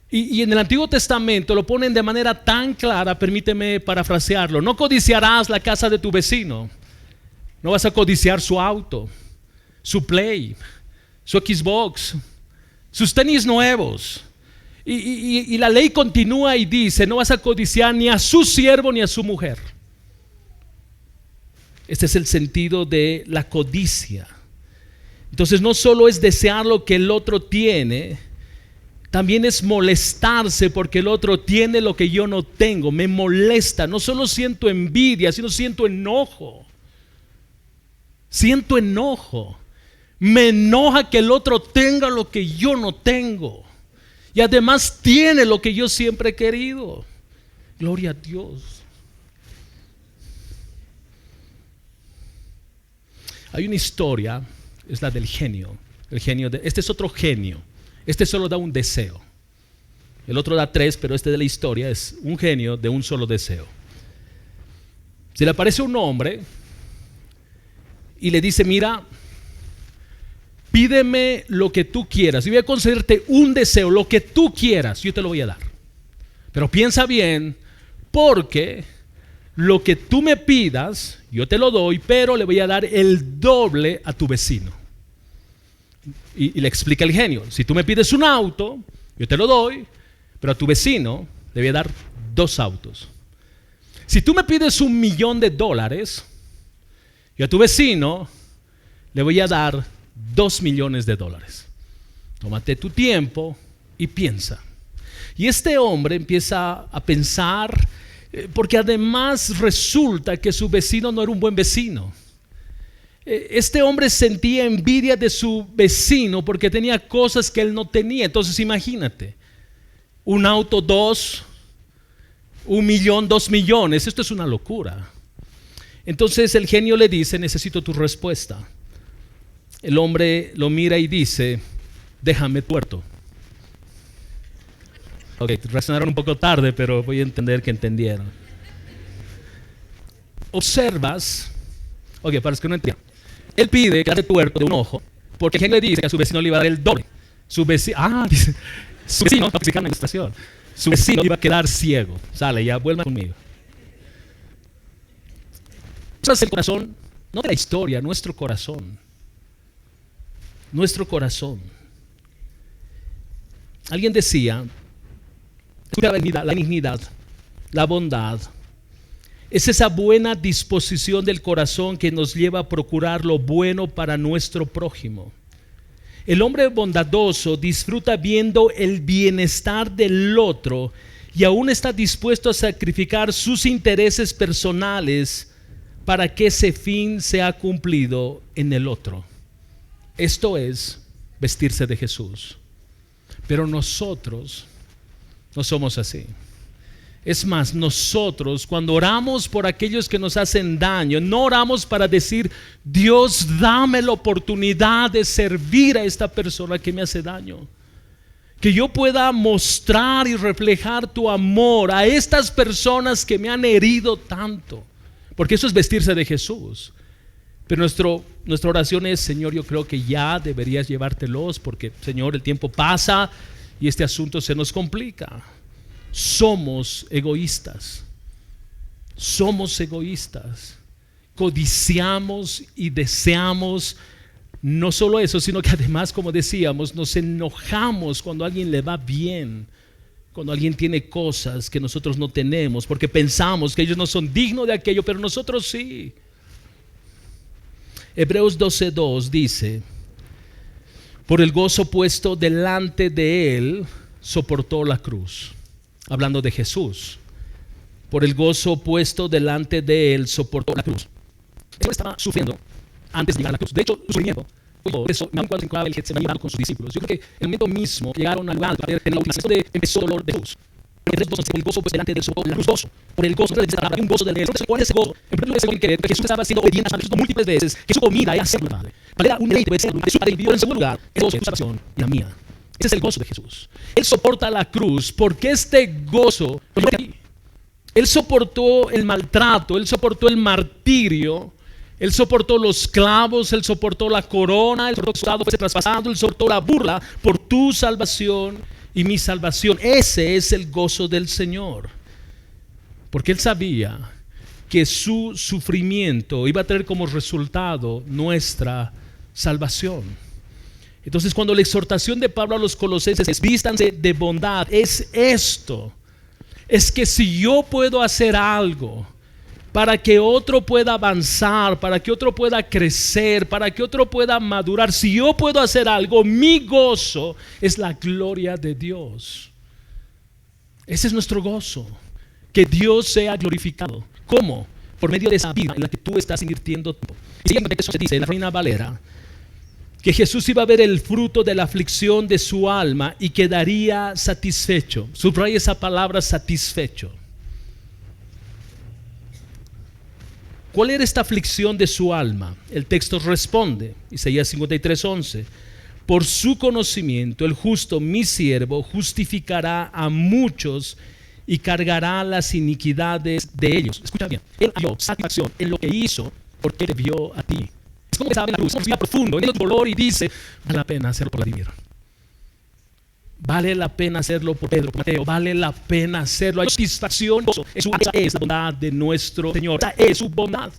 Y en el Antiguo Testamento lo ponen de manera tan clara, permíteme parafrasearlo: no codiciarás la casa de tu vecino. No vas a codiciar su auto, su Play, su Xbox, sus tenis nuevos. Y la ley continúa y dice: no vas a codiciar ni a su siervo ni a su mujer. Este es el sentido de la codicia. Entonces no solo es desear lo que el otro tiene, también es molestarse porque el otro tiene lo que yo no tengo. Me molesta, no solo siento envidia, sino siento enojo. Siento enojo. Me enoja que el otro tenga lo que yo no tengo. Y además tiene lo que yo siempre he querido. Gloria a Dios. Hay una historia, es la del genio. Este es otro genio. Este solo da un deseo. El otro da 3, pero este de la historia es un genio de un solo deseo. Se le aparece un hombre y le dice: mira, pídeme lo que tú quieras. Y voy a concederte un deseo, lo que tú quieras, yo te lo voy a dar. Pero piensa bien, porque lo que tú me pidas, yo te lo doy, pero le voy a dar el doble a tu vecino. Y le explica el genio: si tú me pides un auto, yo te lo doy, pero a tu vecino le voy a dar 2 autos. Si tú me pides $1,000,000, yo a tu vecino le voy a dar $2,000,000. Tómate tu tiempo y piensa. Y este hombre empieza a pensar, porque además resulta que su vecino no era un buen vecino. Este hombre sentía envidia de su vecino porque tenía cosas que él no tenía. Entonces imagínate, un auto 2, 1,000,000, 2,000,000, esto es una locura. Entonces el genio le dice: necesito tu respuesta. El hombre lo mira y dice: déjame tuerto. Ok, reaccionaron un poco tarde, pero voy a entender que entendieron. Observas, ok, para los que no entiendan, él pide que le tuerto de un ojo, porque el genio le dice que a su vecino le iba a dar el doble. Su vecino, dice, su vecino, su vecino iba a quedar ciego. Sale, ya vuelva conmigo. Eso es el corazón, no de la historia, nuestro corazón. Nuestro corazón. Alguien decía: la benignidad, la bondad, es esa buena disposición del corazón que nos lleva a procurar lo bueno para nuestro prójimo. El hombre bondadoso disfruta viendo el bienestar del otro y aún está dispuesto a sacrificar sus intereses personales para que ese fin sea cumplido en el otro. Esto es vestirse de Jesús. Pero nosotros no somos así. Es más, nosotros cuando oramos por aquellos que nos hacen daño, no oramos para decir: Dios, dame la oportunidad de servir a esta persona que me hace daño. Que yo pueda mostrar y reflejar tu amor a estas personas que me han herido tanto. Porque eso es vestirse de Jesús. Pero nuestra oración es: Señor, yo creo que ya deberías llevártelos, porque, Señor, el tiempo pasa y este asunto se nos complica. Somos egoístas. Somos egoístas. Codiciamos y deseamos no solo eso, sino que además, como decíamos, nos enojamos cuando a alguien le va bien, cuando alguien tiene cosas que nosotros no tenemos, porque pensamos que ellos no son dignos de aquello, pero nosotros sí. Hebreos 12:2 dice: por el gozo puesto delante de él, soportó la cruz. Hablando de Jesús. Por el gozo puesto delante de él, soportó la cruz. Él estaba sufriendo antes de llegar a la cruz. De hecho, su sufrimiento, por eso, cuando se encontraba el Getsemaní llevando con sus discípulos, yo creo que el momento mismo que llegaron al lugar para tener la última, donde empezó el dolor de Jesús. Por el gozo pues delante de él, soportó la cruz. Gozo. Por el gozo, hay un gozo del él. ¿Cuál es ese gozo? En primer lugar, que Jesús estaba siendo obediente a Jesús múltiples veces, que su comida era ser Padre. Era un deleite de ser de su Padre. En segundo lugar, el gozo de su salvación y la mía. Ese es el gozo de Jesús. Él soporta la cruz porque este gozo, él soportó el maltrato, él soportó el martirio, él soportó los clavos, él soportó la corona, él soportó que su lado fuese traspasado, él soportó la burla por tu salvación y mi salvación. Ese es el gozo del Señor, porque él sabía que su sufrimiento iba a tener como resultado nuestra salvación. Entonces, cuando la exhortación de Pablo a los colosenses es: vístanse de bondad, es esto. Es que si yo puedo hacer algo para que otro pueda avanzar, para que otro pueda crecer, para que otro pueda madurar, si yo puedo hacer algo, mi gozo es la gloria de Dios. Ese es nuestro gozo, que Dios sea glorificado. ¿Cómo? Por medio de esa vida en la que tú estás invirtiendo tiempo. Y siguiente, eso se dice en la Reina Valera, que Jesús iba a ver el fruto de la aflicción de su alma y quedaría satisfecho. Subraya esa palabra, satisfecho. ¿Cuál era esta aflicción de su alma? El texto responde, Isaías 53:11. Por su conocimiento, el justo, mi siervo, justificará a muchos y cargará las iniquidades de ellos. Escucha bien, él halló satisfacción en lo que hizo porque te vio a ti. Es como que sabe la luz, respira profundo, en el dolor y dice, vale la pena hacerlo por Vladimir. Vale la pena hacerlo por Pedro, por Mateo, vale la pena hacerlo. Hay satisfacción, esa es la bondad de nuestro Señor, esa es su bondad.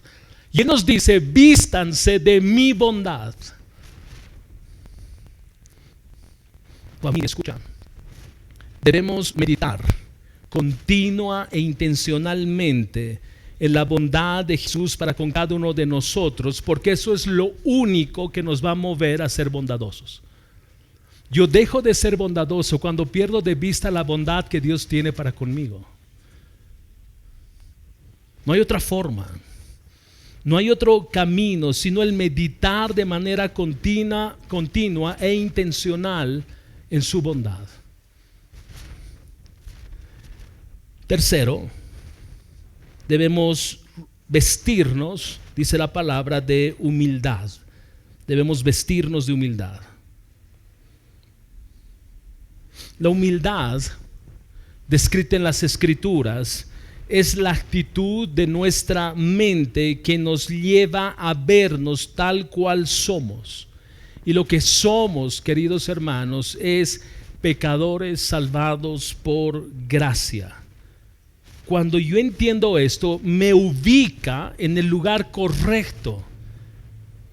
Y Él nos dice, vístanse de mi bondad. Familia, escucha, debemos meditar continua e intencionalmente en la bondad de Jesús para con cada uno de nosotros, porque eso es lo único que nos va a mover a ser bondadosos. Yo dejo de ser bondadoso cuando pierdo de vista la bondad que Dios tiene para conmigo. No hay otra forma, no hay otro camino sino el meditar de manera continua e intencional en su bondad. Tercero, debemos vestirnos, dice la palabra, de humildad. Debemos vestirnos de humildad. La humildad, descrita en las Escrituras, es la actitud de nuestra mente que nos lleva a vernos tal cual somos. Y lo que somos, queridos hermanos, es pecadores salvados por gracia. Cuando yo entiendo esto, me ubica en el lugar correcto,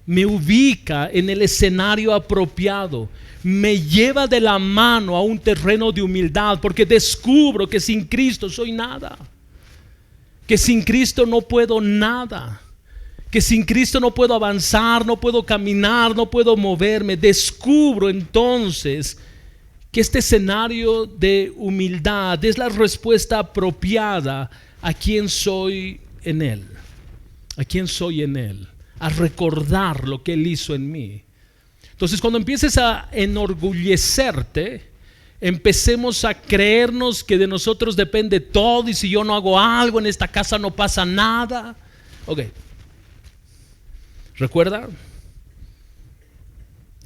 me ubica en el escenario apropiado, me lleva de la mano a un terreno de humildad, porque descubro que sin Cristo soy nada, que sin Cristo no puedo nada, que sin Cristo no puedo avanzar, no puedo caminar, no puedo moverme. Descubro entonces que este escenario de humildad es la respuesta apropiada a quién soy en Él, a quién soy en Él, a recordar lo que Él hizo en mí. Entonces, cuando empieces a enorgullecerte, empecemos a creernos que de nosotros depende todo, y si yo no hago algo en esta casa no pasa nada. Ok, recuerda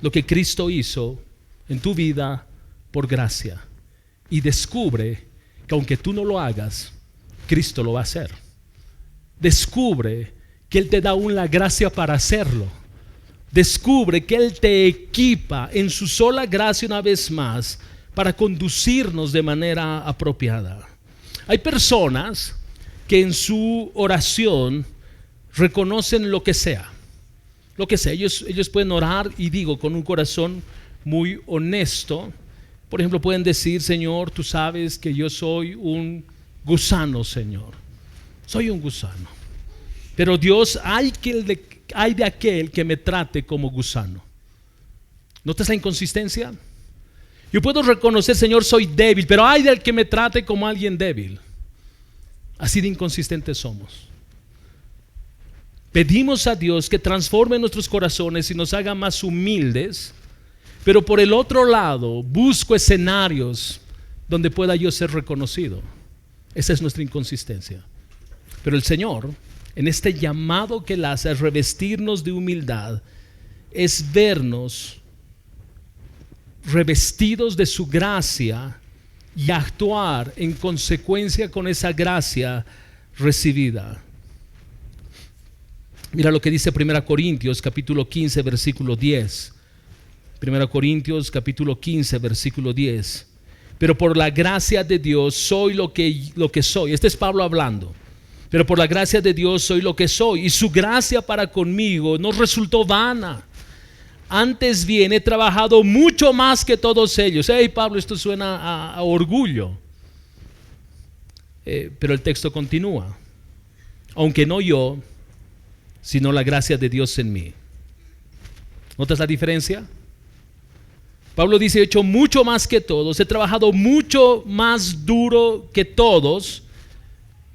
lo que Cristo hizo en tu vida por gracia, y descubre que aunque tú no lo hagas, Cristo lo va a hacer. Descubre que Él te da aún la gracia para hacerlo. Descubre que Él te equipa en su sola gracia una vez más para conducirnos de manera apropiada. Hay personas que en su oración reconocen lo que sea. Lo que sea, ellos pueden orar, y digo, con un corazón muy honesto. Por ejemplo, pueden decir: Señor, tú sabes que yo soy un gusano, Señor. Soy un gusano. Pero Dios, hay de aquel que me trate como gusano. ¿Notas la inconsistencia? Yo puedo reconocer, Señor, soy débil, pero hay del que me trate como alguien débil. Así de inconsistentes somos. Pedimos a Dios que transforme nuestros corazones y nos haga más humildes, pero por el otro lado busco escenarios donde pueda yo ser reconocido. Esa es nuestra inconsistencia. Pero el Señor, en este llamado que Él hace a revestirnos de humildad, es vernos revestidos de su gracia y actuar en consecuencia con esa gracia recibida. Mira lo que dice 1 Corintios capítulo 15 versículo 10. 1 Corintios capítulo 15 versículo 10. Pero por la gracia de Dios soy lo que soy. Este es Pablo hablando. Pero por la gracia de Dios soy lo que soy, y su gracia para conmigo no resultó vana. Antes bien, he trabajado mucho más que todos ellos. Hey, Pablo, esto suena a orgullo. Pero el texto continúa. Aunque no yo, sino la gracia de Dios en mí. ¿Notas la diferencia? Pablo dice: he hecho mucho más que todos, he trabajado mucho más duro que todos.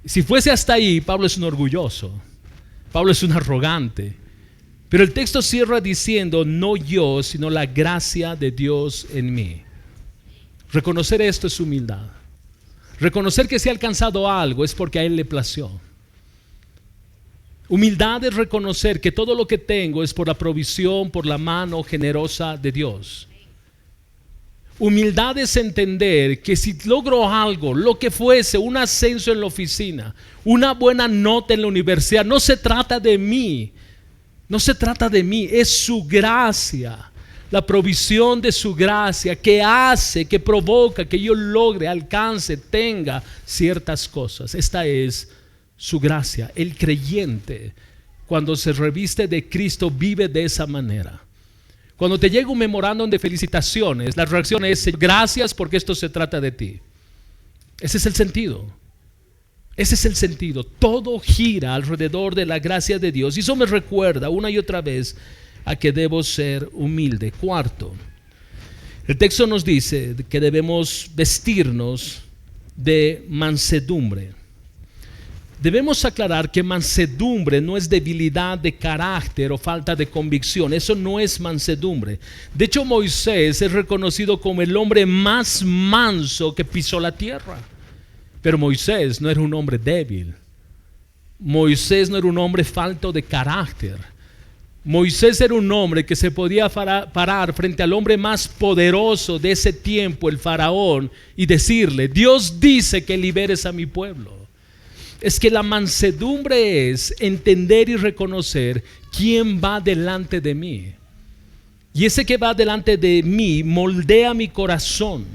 Si fuese hasta ahí, Pablo es un orgulloso, Pablo es un arrogante. Pero el texto cierra diciendo, no yo, sino la gracia de Dios en mí. Reconocer esto es humildad. Reconocer que si ha alcanzado algo es porque a Él le plació. Humildad es reconocer que todo lo que tengo es por la provisión, por la mano generosa de Dios. Humildad es entender que si logro algo, lo que fuese, un ascenso en la oficina, una buena nota en la universidad, no se trata de mí, no se trata de mí, es su gracia, la provisión de su gracia que hace, que provoca que yo logre, alcance, tenga ciertas cosas. Esta es su gracia. El creyente, cuando se reviste de Cristo, vive de esa manera. Cuando te llega un memorándum de felicitaciones, la reacción es gracias porque esto se trata de ti. Ese es el sentido. Ese es el sentido. Todo gira alrededor de la gracia de Dios. Y eso me recuerda una y otra vez a que debo ser humilde. Cuarto, el texto nos dice que debemos vestirnos de mansedumbre. Debemos aclarar que mansedumbre no es debilidad de carácter o falta de convicción. Eso no es mansedumbre. De hecho, Moisés es reconocido como el hombre más manso que pisó la tierra. Pero Moisés no era un hombre débil. Moisés no era un hombre falto de carácter. Moisés era un hombre que se podía parar frente al hombre más poderoso de ese tiempo, el faraón, y decirle: Dios dice que liberes a mi pueblo. Es que la mansedumbre es entender y reconocer quién va delante de mí. Y ese que va delante de mí moldea mi corazón.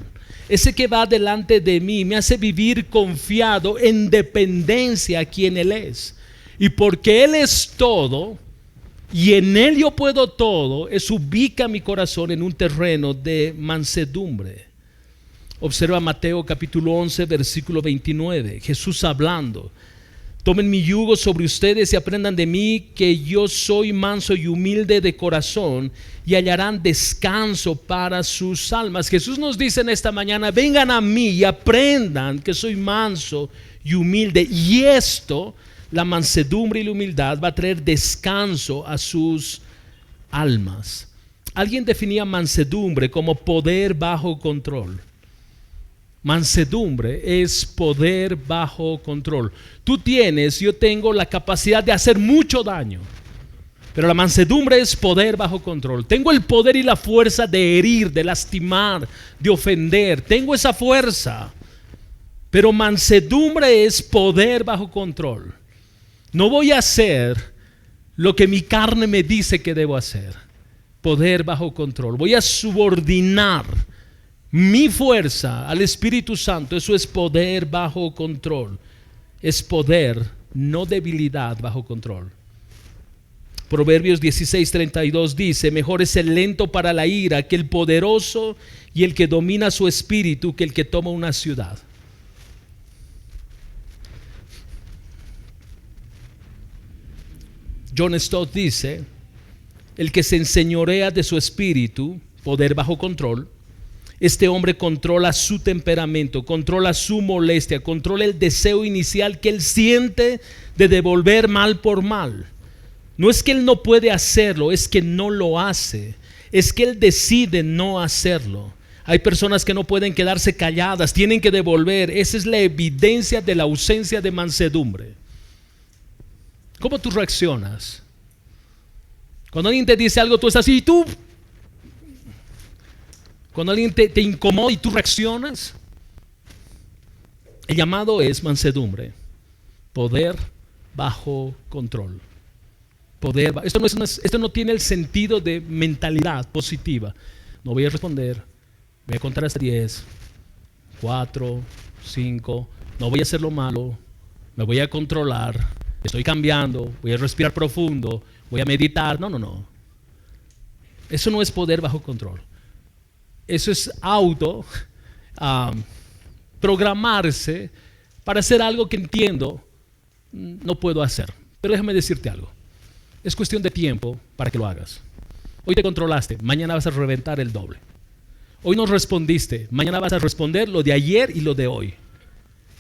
Ese que va delante de mí me hace vivir confiado en dependencia a quien Él es. Y porque Él es todo y en Él yo puedo todo, eso ubica mi corazón en un terreno de mansedumbre. Observa Mateo capítulo 11 versículo 29, Jesús hablando: tomen mi yugo sobre ustedes y aprendan de mí, que yo soy manso y humilde de corazón, y hallarán descanso para sus almas. Jesús nos dice en esta mañana: vengan a mí y aprendan que soy manso y humilde, y esto, la mansedumbre y la humildad, va a traer descanso a sus almas. Alguien definía mansedumbre como poder bajo control. Mansedumbre es poder bajo control. Yo tengo la capacidad de hacer mucho daño, pero la mansedumbre es poder bajo control. Tengo el poder y la fuerza de herir, de lastimar, de ofender. Tengo esa fuerza, pero mansedumbre es poder bajo control. No voy a hacer lo que mi carne me dice que debo hacer. Poder bajo control. Voy a subordinar mi fuerza al Espíritu Santo. Eso es poder bajo control. Es poder, no debilidad, bajo control. Proverbios 16:32 dice: mejor es el lento para la ira que el poderoso, y el que domina su espíritu que el que toma una ciudad. John Stott dice: el que se enseñorea de su espíritu, poder bajo control, este hombre controla su temperamento, controla su molestia, controla el deseo inicial que él siente de devolver mal por mal. No es que él no puede hacerlo, es que no lo hace. Es que él decide no hacerlo. Hay personas que no pueden quedarse calladas, tienen que devolver. Esa es la evidencia de la ausencia de mansedumbre. ¿Cómo tú reaccionas? Cuando alguien te dice algo, tú estás así, y tú... Cuando alguien te incomoda y tú reaccionas, el llamado es mansedumbre, poder bajo control. Esto no tiene el sentido de mentalidad positiva. No voy a responder, voy a contar hasta 10, 4, 5, no voy a hacer lo malo, me voy a controlar, estoy cambiando, voy a respirar profundo, voy a meditar. No. Eso no es poder bajo control. Eso es programarse para hacer algo que entiendo no puedo hacer. Pero déjame decirte algo. Es cuestión de tiempo para que lo hagas. Hoy te controlaste, mañana vas a reventar el doble. Hoy no respondiste, mañana vas a responder lo de ayer y lo de hoy.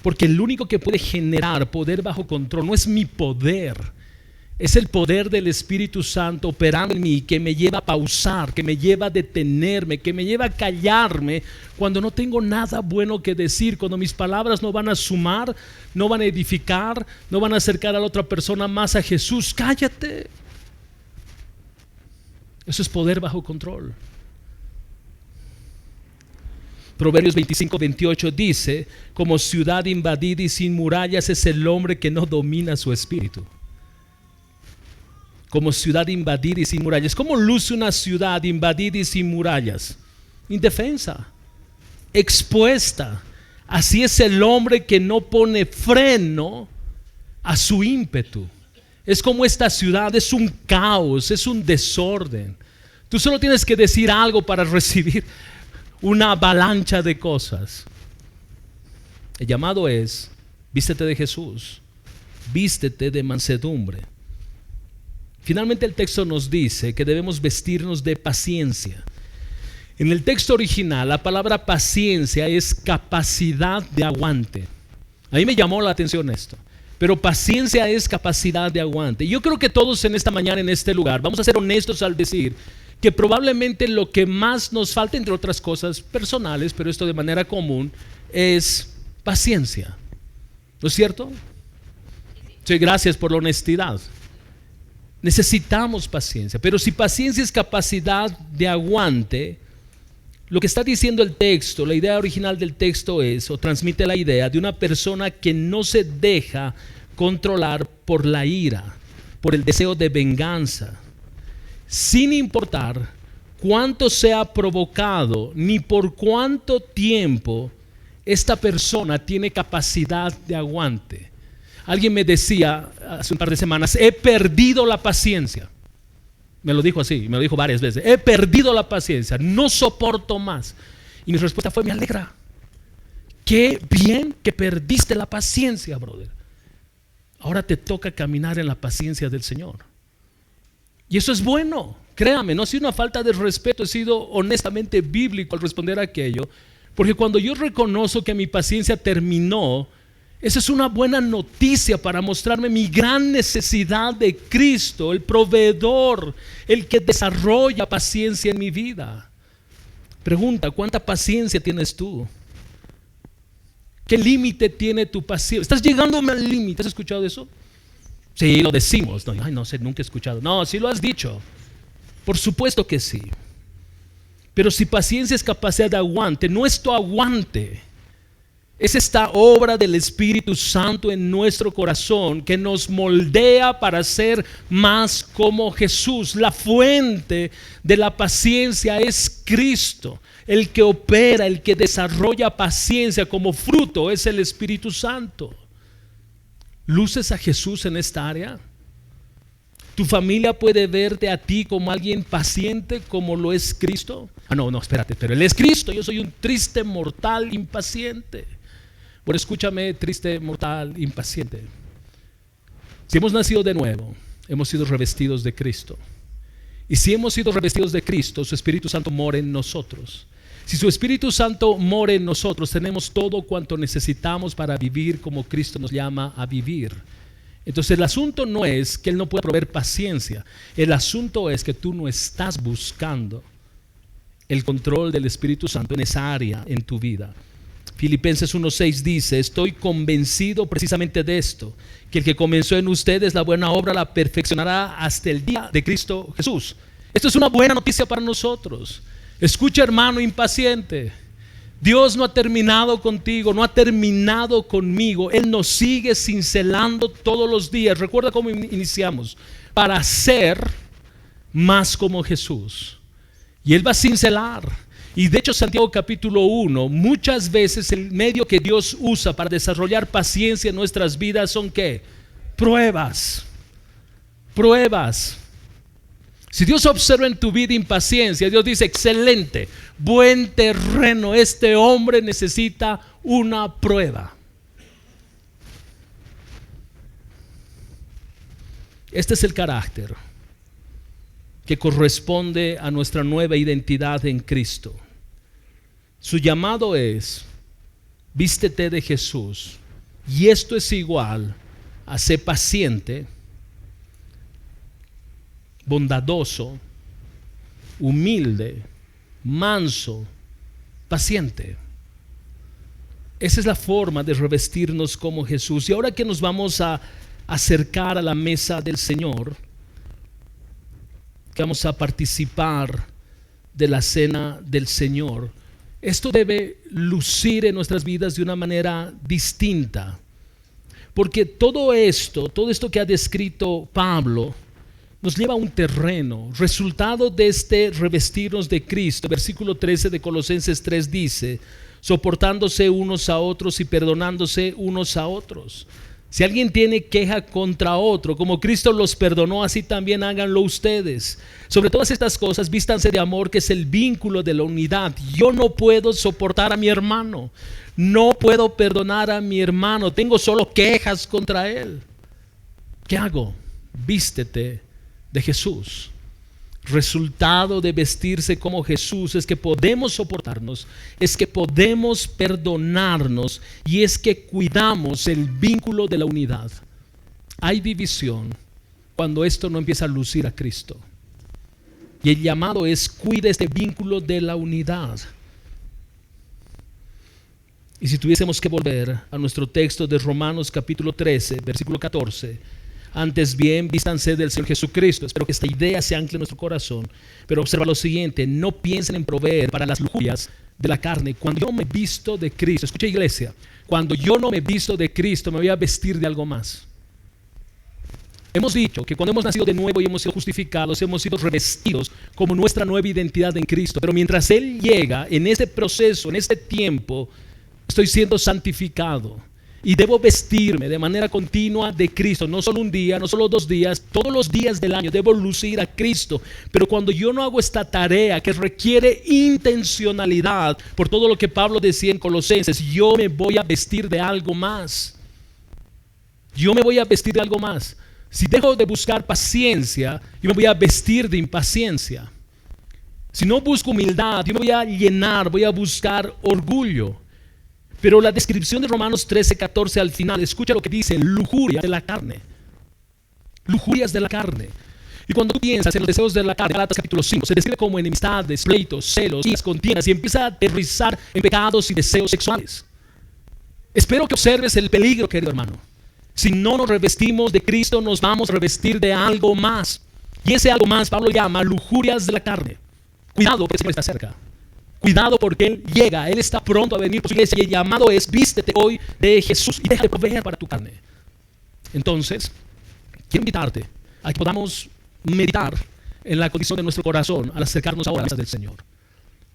Porque el único que puede generar poder bajo control no es mi poder, Es el poder del Espíritu Santo operando en mí que me lleva a pausar, que me lleva a detenerme, que me lleva a callarme cuando no tengo nada bueno que decir, cuando mis palabras no van a sumar, no van a edificar, no van a acercar a la otra persona más a Jesús. Cállate. Eso es poder bajo control. Proverbios 25-28 dice: como ciudad invadida y sin murallas es el hombre que no domina su espíritu. Como ciudad invadida y sin murallas. ¿Cómo luce una ciudad invadida y sin murallas? Indefensa, expuesta. Así es el hombre que no pone freno a su ímpetu. Es como esta ciudad, es un caos, es un desorden. Tú solo tienes que decir algo para recibir una avalancha de cosas. El llamado es: vístete de Jesús, vístete de mansedumbre. Finalmente el texto nos dice que debemos vestirnos de paciencia. En el texto original la palabra paciencia es capacidad de aguante. A mí me llamó la atención esto. Pero paciencia es capacidad de aguante. Yo creo que todos en esta mañana en este lugar vamos a ser honestos al decir que probablemente lo que más nos falta, entre otras cosas personales, pero esto de manera común, es paciencia. ¿No es cierto? Sí, gracias por la honestidad. Necesitamos paciencia, pero si paciencia es capacidad de aguante, lo que está diciendo el texto, la idea original del texto es, o transmite la idea de una persona que no se deja controlar por la ira, por el deseo de venganza, sin importar cuánto sea provocado, ni por cuánto tiempo esta persona tiene capacidad de aguante. Alguien me decía hace un par de semanas: he perdido la paciencia. Me lo dijo así, me lo dijo varias veces: he perdido la paciencia, no soporto más. Y mi respuesta fue: me alegra. Qué bien que perdiste la paciencia, brother. Ahora te toca caminar en la paciencia del Señor. Y eso es bueno, créame, no ha sido una falta de respeto, he sido honestamente bíblico al responder a aquello, porque cuando yo reconozco que mi paciencia terminó, esa es una buena noticia para mostrarme mi gran necesidad de Cristo, el proveedor, el que desarrolla paciencia en mi vida. Pregunta: ¿cuánta paciencia tienes tú? ¿Qué límite tiene tu paciencia? ¿Estás llegándome al límite? ¿Has escuchado eso? Sí, lo decimos. No, ay, no sé, nunca he escuchado. No, sí lo has dicho. Por supuesto que sí. Pero si paciencia es capacidad de aguante, no es tu aguante. Es esta obra del Espíritu Santo en nuestro corazón que nos moldea para ser más como Jesús. La fuente de la paciencia es Cristo. El que opera, el que desarrolla paciencia como fruto es el Espíritu Santo. ¿Luces a Jesús en esta área? ¿Tu familia puede verte a ti como alguien paciente como lo es Cristo? No, espérate, pero Él es Cristo. Yo soy un triste mortal impaciente. Bueno, escúchame, triste mortal impaciente. Si hemos nacido de nuevo, hemos sido revestidos de Cristo. Y si hemos sido revestidos de Cristo, su Espíritu Santo mora en nosotros. Si su Espíritu Santo mora en nosotros, tenemos todo cuanto necesitamos para vivir como Cristo nos llama a vivir. Entonces el asunto no es que Él no pueda proveer paciencia. El asunto es que tú no estás buscando el control del Espíritu Santo en esa área en tu vida. Filipenses 1:6 dice: estoy convencido precisamente de esto, que el que comenzó en ustedes la buena obra la perfeccionará hasta el día de Cristo Jesús. Esto es una buena noticia para nosotros. Escucha, hermano impaciente, Dios no ha terminado contigo, no ha terminado conmigo. Él nos sigue cincelando todos los días. Recuerda cómo iniciamos: para ser más como Jesús. Y Él va a cincelar. Y de hecho Santiago capítulo 1, muchas veces el medio que Dios usa para desarrollar paciencia en nuestras vidas son ¿qué? Pruebas. Pruebas. Si Dios observa en tu vida impaciencia, Dios dice: excelente, buen terreno, este hombre necesita una prueba. Este es el carácter que corresponde a nuestra nueva identidad en Cristo. Su llamado es: vístete de Jesús. Y esto es igual a ser paciente, bondadoso, humilde, manso, paciente. Esa es la forma de revestirnos como Jesús. Y ahora que nos vamos a acercar a la mesa del Señor, que vamos a participar de la cena del Señor, esto debe lucir en nuestras vidas de una manera distinta, porque todo esto que ha descrito Pablo nos lleva a un terreno, resultado de este revestirnos de Cristo. Versículo 13 de Colosenses 3 dice: soportándose unos a otros y perdonándose unos a otros. Si alguien tiene queja contra otro, como Cristo los perdonó, así también háganlo ustedes. Sobre todas estas cosas, vístanse de amor, que es el vínculo de la unidad. Yo no puedo soportar a mi hermano, no puedo perdonar a mi hermano, tengo solo quejas contra él. ¿Qué hago? Vístete de Jesús. Resultado de vestirse como Jesús es que podemos soportarnos, es que podemos perdonarnos y es que cuidamos el vínculo de la unidad. Hay división cuando esto no empieza a lucir a Cristo, y el llamado es: cuida este vínculo de la unidad. Y si tuviésemos que volver a nuestro texto de Romanos capítulo 13 versículo 14: antes bien, vístanse del Señor Jesucristo. Espero que esta idea se ancle en nuestro corazón. Pero observa lo siguiente: no piensen en proveer para las lujurias de la carne. Cuando yo me visto de Cristo, escucha, iglesia, cuando yo no me visto de Cristo, me voy a vestir de algo más. Hemos dicho que cuando hemos nacido de nuevo y hemos sido justificados, hemos sido revestidos como nuestra nueva identidad en Cristo. Pero mientras Él llega, en este proceso, en este tiempo, estoy siendo santificado. Y debo vestirme de manera continua de Cristo. No solo un día, no solo 2 días, todos los días del año debo lucir a Cristo. Pero cuando yo no hago esta tarea que requiere intencionalidad, por todo lo que Pablo decía en Colosenses, yo me voy a vestir de algo más. Yo me voy a vestir de algo más. Si dejo de buscar paciencia, yo me voy a vestir de impaciencia. Si no busco humildad, yo me voy a llenar, voy a buscar orgullo. Pero la descripción de Romanos 13:14 al final, escucha lo que dice: lujurias de la carne. Lujurias de la carne. Y cuando tú piensas en los deseos de la carne, Gálatas capítulo 5, se describe como enemistades, pleitos, celos, iras, contiendas, y empieza a aterrizar en pecados y deseos sexuales. Espero que observes el peligro, querido hermano. Si no nos revestimos de Cristo, nos vamos a revestir de algo más. Y ese algo más Pablo llama lujurias de la carne. Cuidado, porque el Señor está cerca. Cuidado, porque Él llega, Él está pronto a venir por su iglesia, y el llamado es: vístete hoy de Jesús y deja de proveer para tu carne. Entonces, quiero invitarte a que podamos meditar en la condición de nuestro corazón al acercarnos ahora a la mesa del Señor.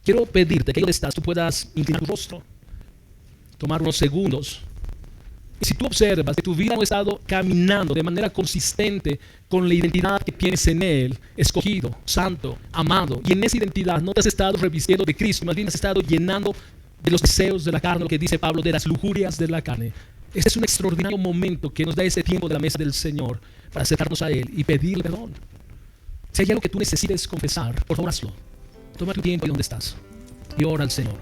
Quiero pedirte que ahí donde estás tú puedas inclinar tu rostro, tomar unos segundos. Y si tú observas que tu vida no ha estado caminando de manera consistente con la identidad que tienes en Él, escogido, santo, amado, y en esa identidad no te has estado revistiendo de Cristo, más bien has estado llenando de los deseos de la carne, lo que dice Pablo, de las lujurias de la carne. Este es un extraordinario momento que nos da ese tiempo de la mesa del Señor para acercarnos a Él y pedirle perdón. Si hay algo que tú necesites confesar, por favor hazlo. Toma tu tiempo ahí donde estás y ora al Señor.